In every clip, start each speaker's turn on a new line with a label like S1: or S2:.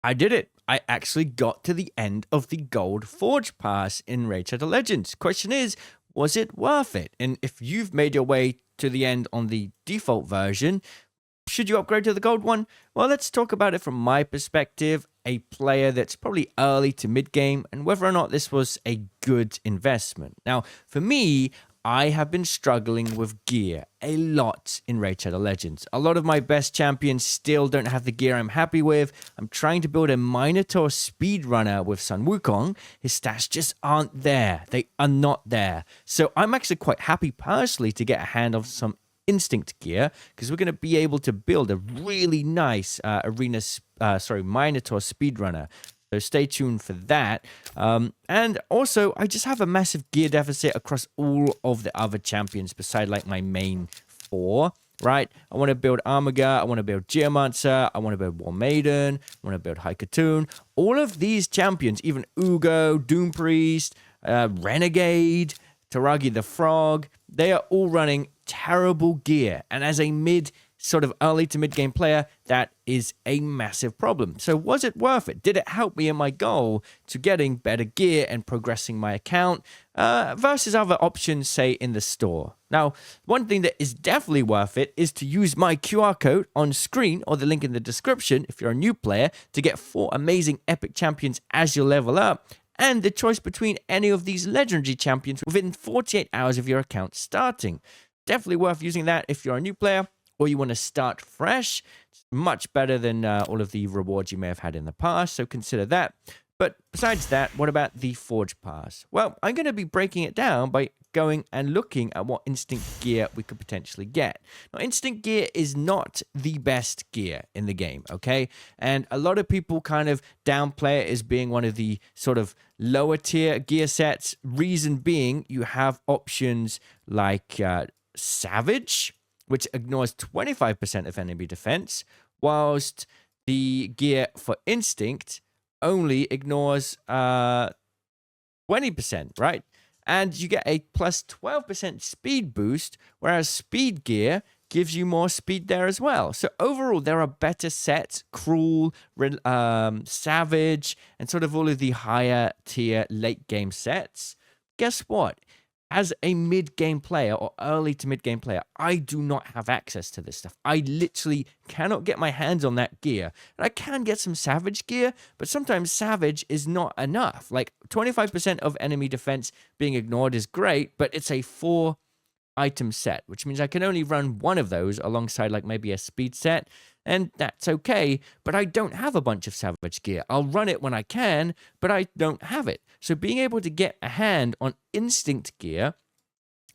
S1: I did it. I actually got to the end of the Gold Forge Pass in Raid Shadow Legends. Question is, was it worth it? And if you've made your way to the end on the default version, should you upgrade to the gold one? Well, let's talk about it from my perspective, a player that's probably early to mid-game, and whether or not this was a good investment. Now, for me, I have been struggling with gear a lot in Raid Shadow Legends. A lot of my best champions still don't have the gear I'm happy with. I'm trying to build a Minotaur speedrunner with Sun Wukong. His stats just aren't there. They are not there. So I'm actually quite happy personally to get a hand of some instinct gear, because we're going to be able to build a really nice Minotaur speedrunner. So stay tuned for that. And also, I just have a massive gear deficit across all of the other champions beside like my main four, right? I want to build Armaga, I want to build Geomancer, I want to build War Maiden, I want to build Haikatoon. All of these champions, even Uugo, Doom Priest, Renegade, Taragi the Frog, they are all running terrible gear. And as a sort of early to mid-game player, that is a massive problem. So was it worth it? Did it help me in my goal to getting better gear and progressing my account versus other options, say, in the store? Now, one thing that is definitely worth it is to use my QR code on screen or the link in the description if you're a new player to get 4 amazing epic champions as you level up, and the choice between any of these legendary champions within 48 hours of your account starting. Definitely worth using that if you're a new player or you want to start fresh. It's much better than all of the rewards you may have had in the past, so consider that. But besides that, what about the Forge Pass? Well, I'm going to be breaking it down by going and looking at what instinct gear we could potentially get. Now, instinct gear is not the best gear in the game, okay? And a lot of people kind of downplay it as being one of the sort of lower tier gear sets. Reason being, you have options like Savage, which ignores 25% of enemy defense, whilst the gear for Instinct only ignores 20%, right? And you get a plus 12% speed boost, whereas Speed gear gives you more speed there as well. So overall, there are better sets, Cruel, Savage, and sort of all of the higher tier late game sets. Guess what? As a mid-game player or early to mid-game player, I do not have access to this stuff. I literally cannot get my hands on that gear. And I can get some Savage gear, but sometimes Savage is not enough. Like 25% of enemy defense being ignored is great, but it's a 4-item set, which means I can only run one of those alongside like maybe a speed set, and that's okay, but I don't have a bunch of Savage gear. I'll run it when I can, but I don't have it. So being able to get a hand on instinct gear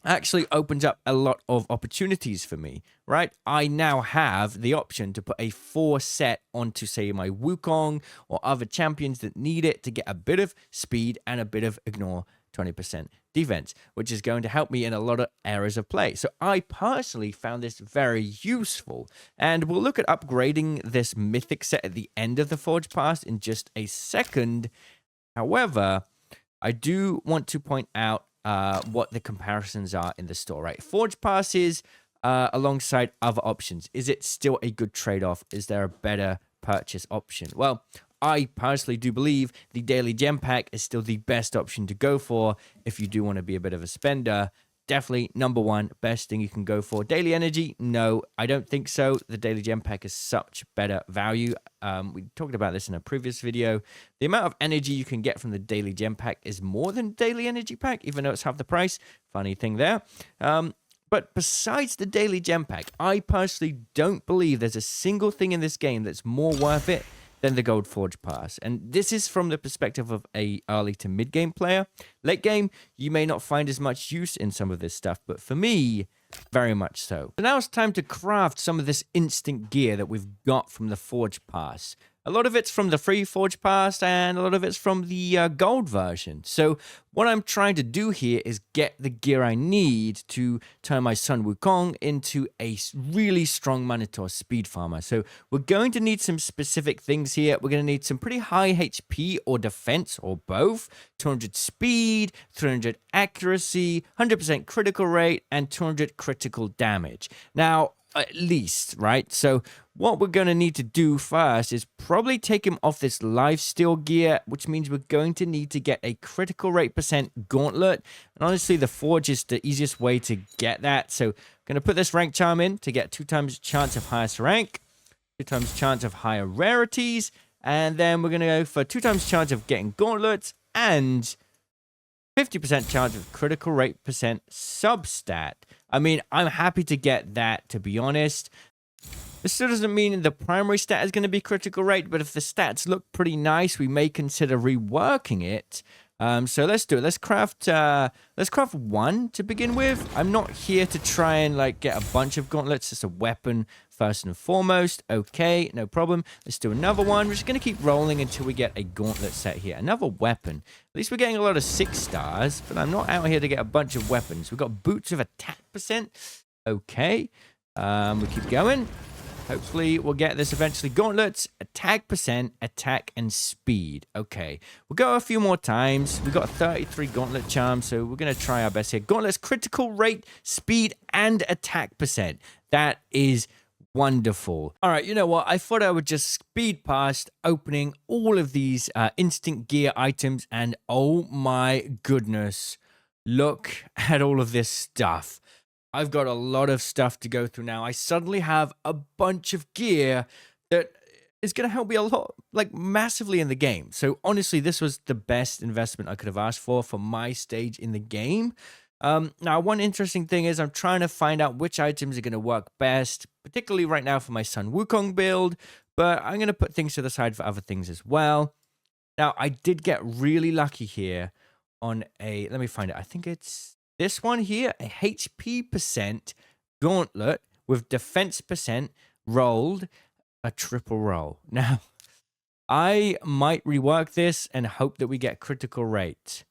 S1: actually opens up a lot of opportunities for me, right? I now have the option to put a 4 set onto, say, my Wukong or other champions that need it to get a bit of speed and a bit of ignore 20% defense, which is going to help me in a lot of areas of play. So I personally found this very useful, and we'll look at upgrading this mythic set at the end of the Forge Pass in just a second. However, I do want to point out what the comparisons are in the store, right? Forge passes alongside other options. Is it still a good trade-off? Is there a better purchase option? Well, I personally do believe the daily gem pack is still the best option to go for if you do want to be a bit of a spender. Definitely number one, best thing you can go for. Daily energy? No, I don't think so. The daily gem pack is such better value. We talked about this in a previous video. The amount of energy you can get from the daily gem pack is more than daily energy pack, even though it's half the price. Funny thing there. But besides the daily gem pack, I personally don't believe there's a single thing in this game that's more worth it than the Gold Forge Pass. And this is from the perspective of a early to mid-game player. Late game, you may not find as much use in some of this stuff, but for me, very much so. So now it's time to craft some of this instant gear that we've got from the Forge Pass. A lot of it's from the free Forge Pass, and a lot of it's from the gold version. So what I'm trying to do here is get the gear I need to turn my Sun Wukong into a really strong Minotaur speed farmer. So we're going to need some specific things here. We're going to need some pretty high HP or defense, or both. 200 speed, 300 accuracy, 100% critical rate, and 200 critical damage. Now, at least, right? So what we're going to need to do first is probably take him off this lifesteal gear, which means we're going to need to get a critical rate % gauntlet. And honestly, the forge is the easiest way to get that. So I'm going to put this rank charm in to get 2 times chance of highest rank, 2 times chance of higher rarities, and then we're going to go for 2 times chance of getting gauntlets and 50% chance of critical rate % substat. I mean, I'm happy to get that, to be honest. This still doesn't mean the primary stat is going to be critical rate, but if the stats look pretty nice, we may consider reworking it. So let's do it. Let's craft 1 to begin with. I'm not here to try and like get a bunch of gauntlets. It's a weapon first and foremost. Okay, no problem. Let's do another one. We're just going to keep rolling until we get a gauntlet set here. Another weapon. At least we're getting a lot of 6 stars, but I'm not out here to get a bunch of weapons. We've got boots with attack %. Okay, we keep going. Hopefully, we'll get this eventually. Gauntlets, attack %, attack, and speed. Okay, we'll go a few more times. We've got 33 gauntlet charms, so we're going to try our best here. Gauntlets, critical rate, speed, and attack %. That is wonderful. All right, you know what? I thought I would just speed past opening all of these instant gear items, and oh my goodness, look at all of this stuff. I've got a lot of stuff to go through now. I suddenly have a bunch of gear that is going to help me a lot, like massively in the game. So honestly, this was the best investment I could have asked for my stage in the game. Now, one interesting thing is I'm trying to find out which items are going to work best, particularly right now for my son Wukong build, but I'm going to put things to the side for other things as well. Now, I did get really lucky here on a, let me find it. I think it's this one here, a HP % gauntlet with defense % rolled, a triple roll. Now, I might rework this and hope that we get critical rate.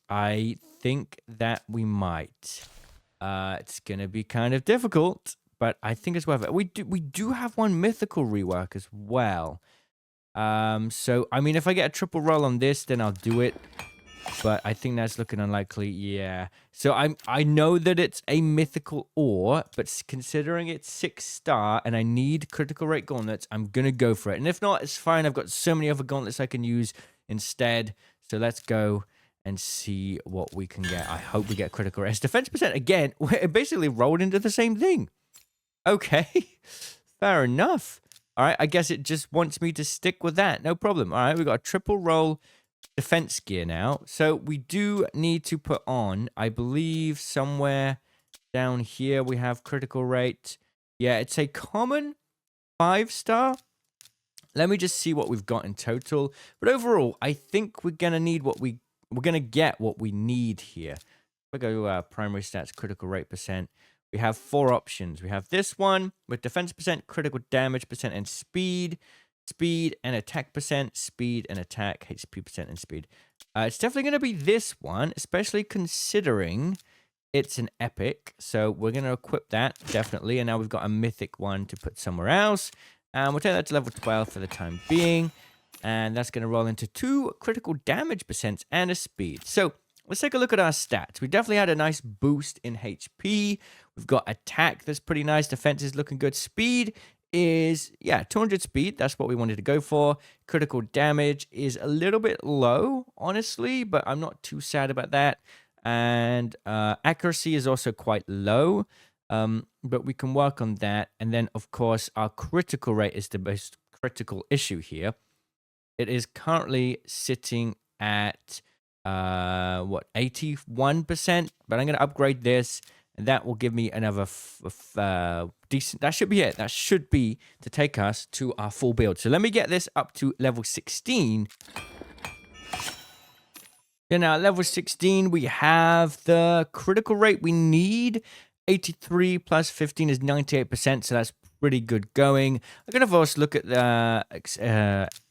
S1: I think that we might. It's going to be kind of difficult, but I think it's worth it. We do have one mythical rework as well. So, I mean, if I get a triple roll on this, then I'll do it. But I think that's looking unlikely, yeah. So I know that it's a mythical ore, but considering it's 6-star and I need critical rate gauntlets, I'm going to go for it. And if not, it's fine. I've got so many other gauntlets I can use instead. So let's go and see what we can get. I hope we get critical rate. It's defense %, again, it basically rolled into the same thing. Okay, fair enough. All right, I guess it just wants me to stick with that. No problem. All right, we've got a triple roll defense gear now. So we do need to put on, I believe, somewhere down here we have critical rate. Yeah, it's a common 5-star. Let me just see what we've got in total. But overall, I think we're going to need we're going to get what we need here. We go primary stats, critical rate %. We have 4 options. We have this one with defense %, critical damage %, and speed and attack %, speed and attack, HP % and speed. It's definitely going to be this one, especially considering it's an epic. So we're going to equip that, definitely. And now we've got a mythic one to put somewhere else. And we'll take that to level 12 for the time being. And that's going to roll into 2 critical damage % and a speed. So let's take a look at our stats. We definitely had a nice boost in HP. We've got attack that's pretty nice. Defense is looking good. Speed is, yeah, 200 speed. That's what we wanted to go for. Critical damage is a little bit low, honestly, but I'm not too sad about that. And accuracy is also quite low, but we can work on that. And then, of course, our critical rate is the most critical issue here. It is currently sitting at, 81%, but I'm going to upgrade this. And that will give me another decent... That should be it. That should be to take us to our full build. So let me get this up to level 16. Then at level 16, we have the critical rate we need. 83 plus 15 is 98%, so that's pretty good going. I'm going to first look at the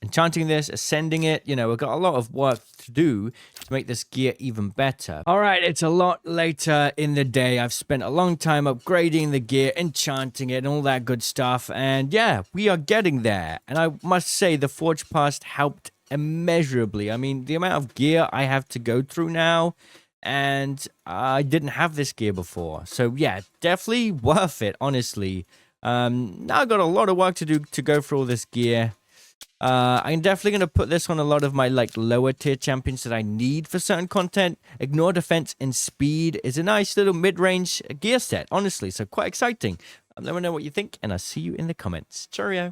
S1: enchanting this, ascending it. You know, we've got a lot of work to do to make this gear even better. All right, it's a lot later in the day. I've spent a long time upgrading the gear, enchanting it, and all that good stuff. And yeah, we are getting there. And I must say, the Forge Pass helped immeasurably. I mean, the amount of gear I have to go through now, and I didn't have this gear before. So yeah, definitely worth it, honestly. Now I've got a lot of work to do to go through all this gear. I'm definitely going to put this on a lot of my like lower tier champions that I need for certain content. Ignore defense and speed is a nice little mid-range gear set, honestly. So quite exciting. Let me know what you think, and I'll see you in the comments. Cheerio.